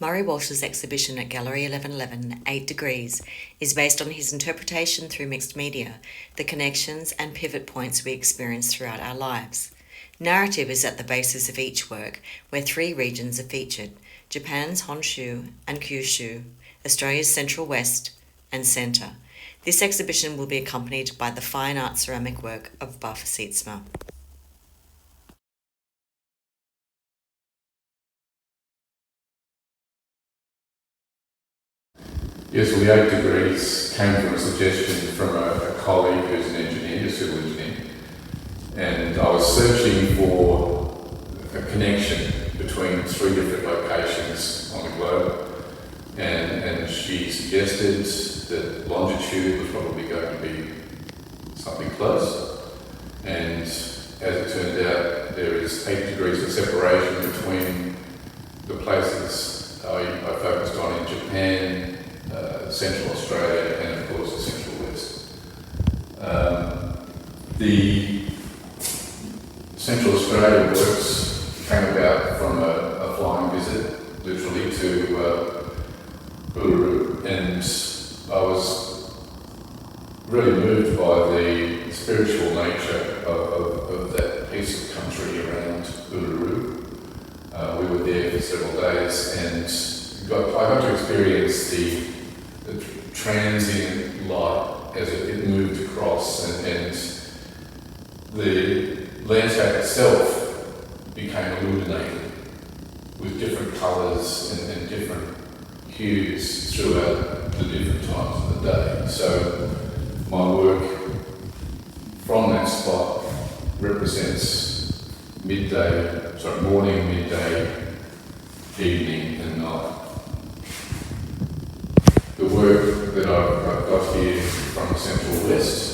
Murray Walsh's exhibition at Gallery 1111, 8 Degrees, is based on his interpretation through mixed media, the connections and pivot points we experience throughout our lives. Narrative is at the basis of each work, where 3 regions are featured: Japan's Honshu and Kyushu, Australia's Central West and Centre. This exhibition will be accompanied by the fine art ceramic work of Buff Sietsma. Yes, well, the 8 Degrees came from a suggestion from a colleague who's an engineer, a civil engineer, and I was searching for a connection between 3 different locations on the globe, and she suggested that longitude was probably going to be something close, and as it turned out, there is 8 degrees of separation between the places I focused on in Japan, Central Australia, and of course the Central West. The Central Australia works came about from a flying visit, literally, to Uluru, and I was really moved by the spiritual nature of that piece of country around Uluru. We were there for several days, and I got to experience the transient light as it moved across, and the landscape itself became illuminated with different colours and different hues throughout the different times of the day. So my work from that spot represents morning, midday, evening and night. The work that I've got here from the Central West,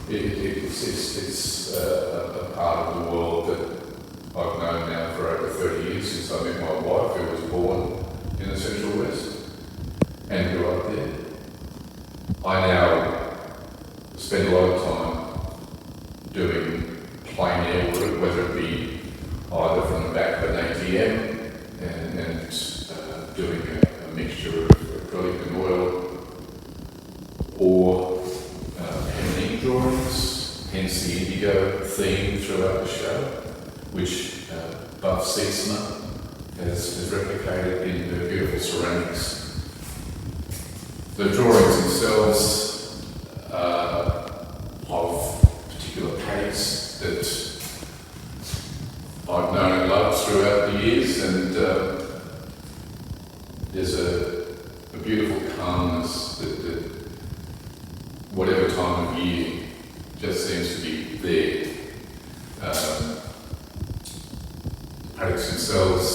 it's a part of the world that I've known now for over 30 years, since I met my wife, who was born in the Central West and grew up there. I now spend a lot of time doing plein air work, whether it be either from the back of an ATM and doing a mixture of acrylic and oil, or pen drawings, hence the indigo theme throughout the show, which Buff Sietsma has replicated in her beautiful ceramics. The drawings themselves of particular paints that I've known and loved throughout the years, and there's a beautiful calmness that whatever time of year just seems to be there. The paintings themselves,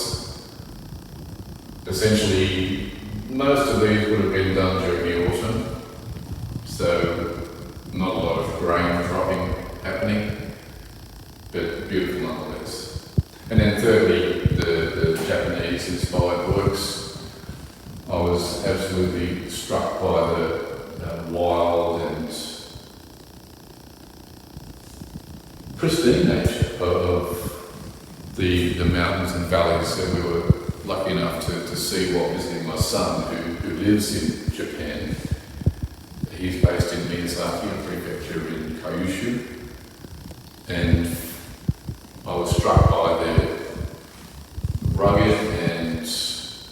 essentially, most of these would have been done during the autumn, so not a lot of grain dropping happening, but beautiful nonetheless. And then thirdly, the Japanese-inspired works. I was absolutely struck by the wild and pristine nature of the mountains and valleys that we were lucky enough to see while visiting my son, who lives in Japan. He's based in Miyazaki, a prefecture in Kyushu, and I was struck by the rugged and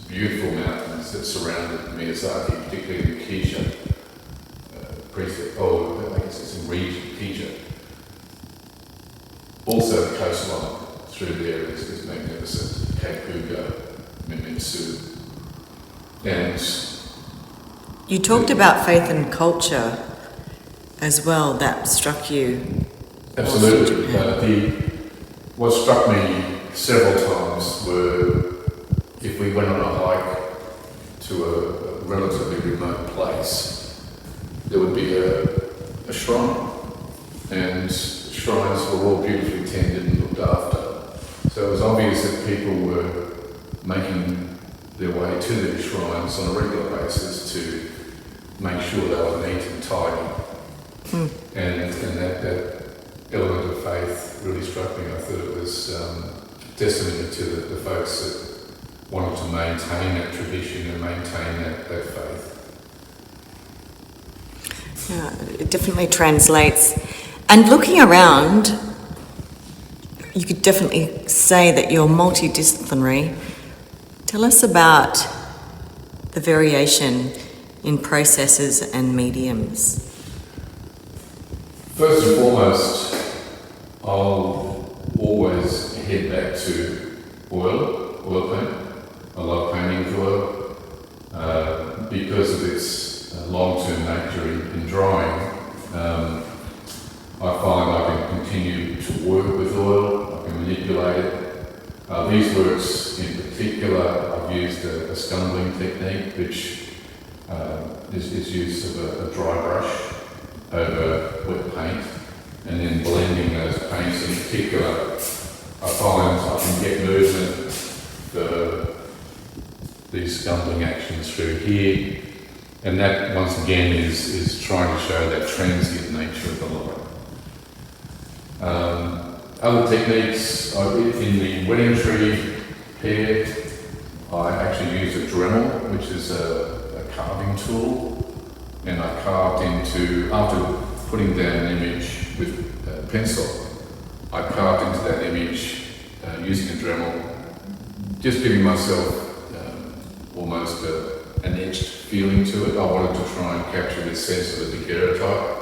beautiful mountains that surrounded Miyazaki, particularly the Kyushu prefect. I guess it's in region, Kyushu. Also the coastline through there is magnificent. Cape Hugo, Mimitsu. And You talked about faith and culture as well, that struck you. Absolutely. What struck me several times were, if we went on a hike to a relatively remote place, there would be a shrine, and shrines were all beautifully tended and looked after. So it was obvious that people were making their way to their shrines on a regular basis to make sure they were neat and tidy. And that element of faith really struck me. I thought it was testimony to the folks wanted to maintain that tradition and maintain that faith. Yeah, it definitely translates. And looking around, you could definitely say that you're multidisciplinary. Tell us about the variation in processes and mediums. First and foremost, I'll always head back to oil paint. I love painting with oil because of its long-term nature in drying. I find I can continue to work with oil, I can manipulate it. These works in particular, I've used a scumbling technique, which is use of a dry brush over wet paint, and then blending those paints. In particular, I find I can get movement for these scumbling actions through here, and that once again is trying to show that transient nature of the light. Other techniques, in the wedding tree pair, I actually use a Dremel, which is a carving tool, and I carved into, after putting down an image with pencil, I carved into that image using a Dremel, just giving myself almost an etched feeling to it. I wanted to try and capture this sense of the daguerreotype,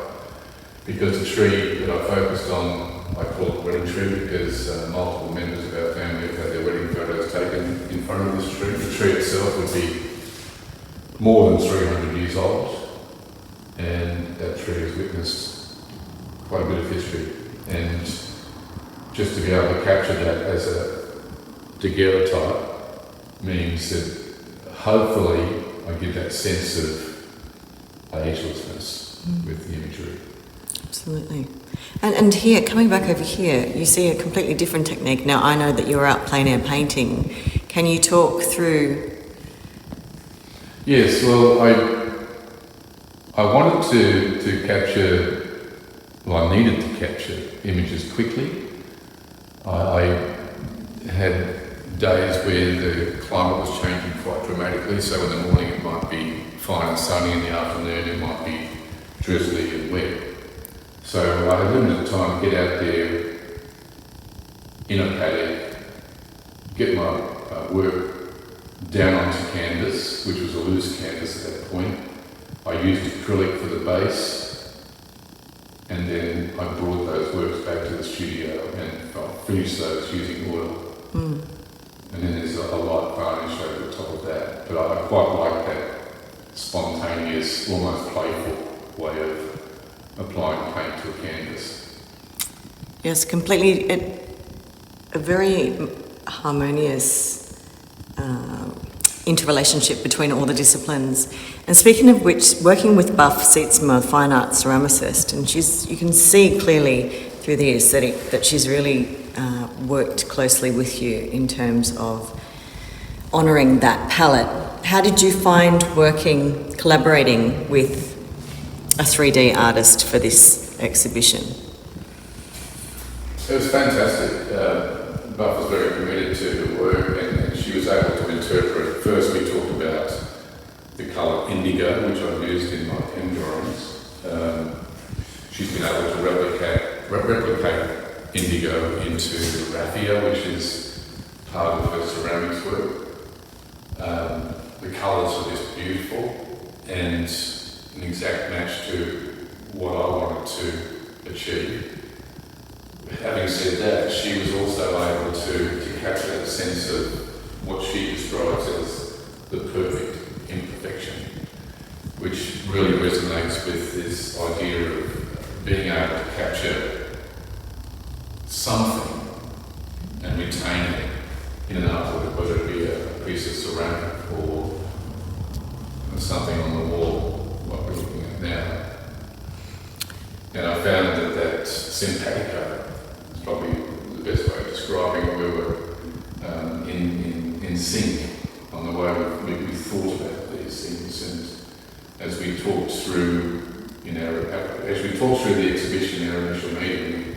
because the tree that I focused on, I call it wedding tree because multiple members of our family have had their wedding photos taken in front of this tree. The tree itself would be more than 300 years old, and that tree has witnessed quite a bit of history. And just to be able to capture that as a daguerreotype means that hopefully I give that sense of agelessness with the imagery. Absolutely. And here, coming back over here, you see a completely different technique. Now, I know that you're out plein air painting. Can you talk through? Yes, well, I wanted to capture, well, I needed to capture images quickly. I had days where the climate was changing quite dramatically, so in the morning it might be fine and sunny, in the afternoon it might be drizzly and wet. So I had limited time to get out there in a paddock, get my work down onto canvas, which was a loose canvas at that point. I used acrylic for the base, and then I brought those works back to the studio and finished those using oil. And then there's a light varnish over the top of that. But I quite like that spontaneous, almost playful way of applying paint to a canvas. Yes, completely. A very harmonious interrelationship between all the disciplines. And speaking of which, working with Buff Sietsma, fine art ceramicist, and you can see clearly through the aesthetic that she's really worked closely with you in terms of honouring that palette. How did you find collaborating with a 3D artist for this exhibition? It was fantastic. Buff was very committed to her work, and she was able to interpret. First we talked about the colour indigo, which I've used in my pen drawings. She's been able to replicate indigo into raffia, which is part of her ceramics work. The colours are just beautiful and an exact match to what I wanted to achieve. Having said that, she was also able to capture that sense of what she describes as the perfect imperfection, which really resonates with this idea of being able to capture something and retain it in an artwork, whether it be a piece of ceramic or something on the wall, like we're looking at now. And I found that simpatico is probably the best way of describing it. We were in sync on the way we thought about these things, and as we talked through the exhibition in our initial meeting,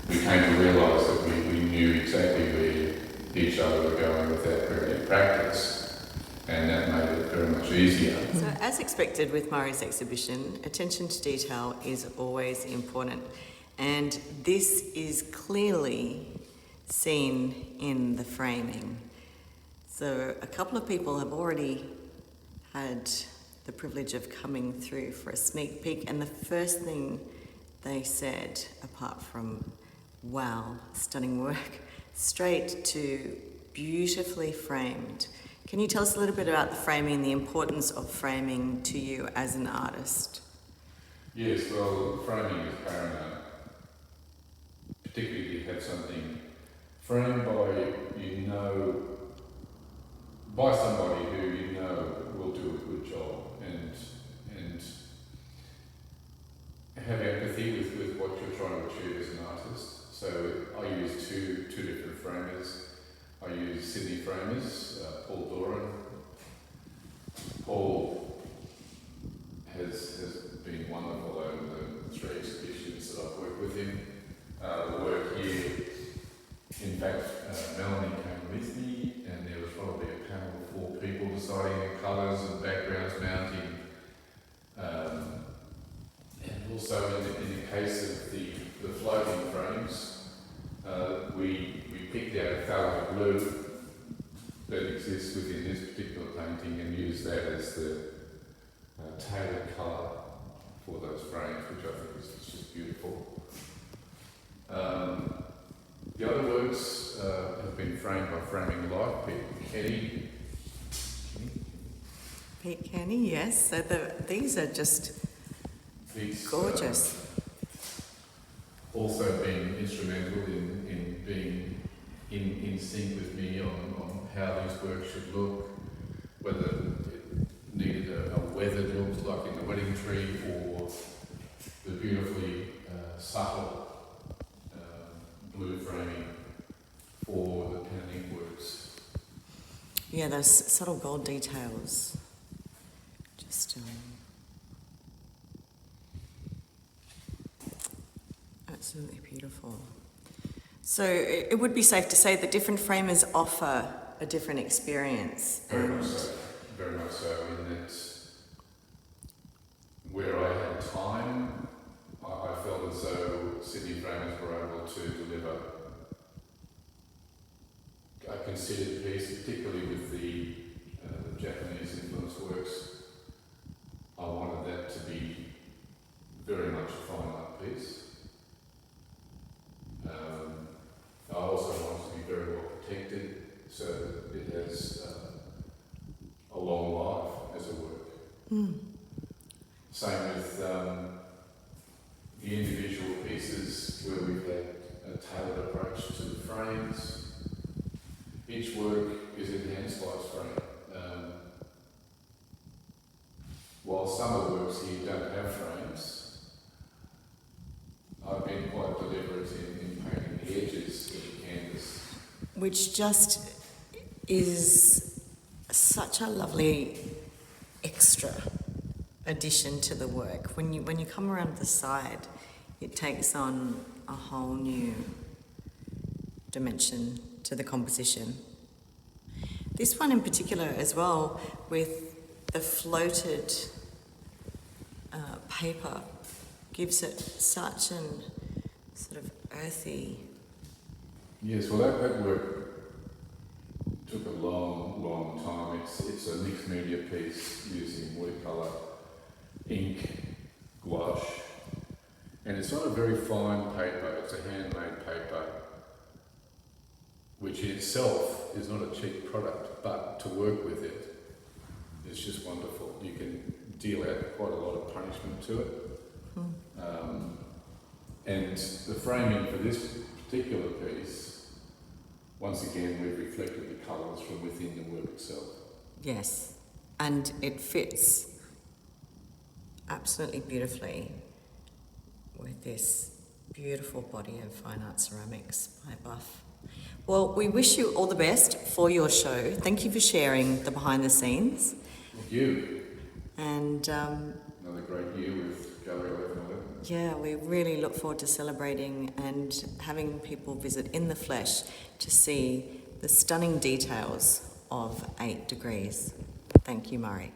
we came to realise that we knew exactly where each other were going without very any practice, and that made it very much easier. So, as expected with Murray's exhibition, attention to detail is always important, and this is clearly seen in the framing. So, a couple of people have already had the privilege of coming through for a sneak peek, and the first thing they said, apart from wow, stunning work, straight to beautifully framed. Can you tell us a little bit about the framing and the importance of framing to you as an artist? Yes, well, framing is paramount. Particularly if you have something framed by somebody who you know will do a good job and have empathy with what you're trying to achieve as an artist. So I use two different framers. I use Sydney framers, Paul Doran. Paul has been wonderful over the 3 exhibitions that I've worked with him. The work here, in fact, Melanie came with me, and there was probably a panel of 4 people deciding the colours and backgrounds mounting. And also in the case of the floating frames, we picked out a phthalo blue that exists within this particular painting and used that as the tailored colour for those frames, which I think is just beautiful. The other works have been framed by Framing Life, Pete Kenny, yes. So these are just gorgeous. Also been instrumental in being in sync with me on how these works should look, whether it needed a weathered look like in the wedding tree, or the beautifully subtle blue framing for the pen and ink works. Yeah, those subtle gold details. Just absolutely beautiful. So it would be safe to say that different framers offer a different experience. Very much so. Very much so. In that where I had time, I felt as though Sydney framers were able to deliver a considered piece, particularly with the Japanese influence works. I wanted that to be very much a fine art piece. I also want it to be very well protected so that it has a long life as a work. Same with the individual pieces where we've had a tailored approach to the frames. Each work is enhanced by its frame. While some of the works here don't have frames, I've been quite deliberate in painting the edges of the canvas. Which just is such a lovely extra addition to the work. When you come around the side, it takes on a whole new dimension to the composition. This one in particular as well, with the floated paper, gives it such an sort of earthy. Yes, well that work took a long time. It's a mixed media piece using watercolour, ink, gouache, and it's not a very fine paper, it's a handmade paper, which in itself is not a cheap product, but to work with it is just wonderful. You can deal out quite a lot of punishment to it. And the framing for this particular piece, once again, we've reflected the colours from within the work itself. Yes, and it fits absolutely beautifully with this beautiful body of fine art ceramics by Buff. Well, we wish you all the best for your show. Thank you for sharing the behind the scenes. Thank you. And another great year with Gallery 1111. Yeah, we really look forward to celebrating and having people visit in the flesh to see the stunning details of 8 degrees. Thank you, Murray.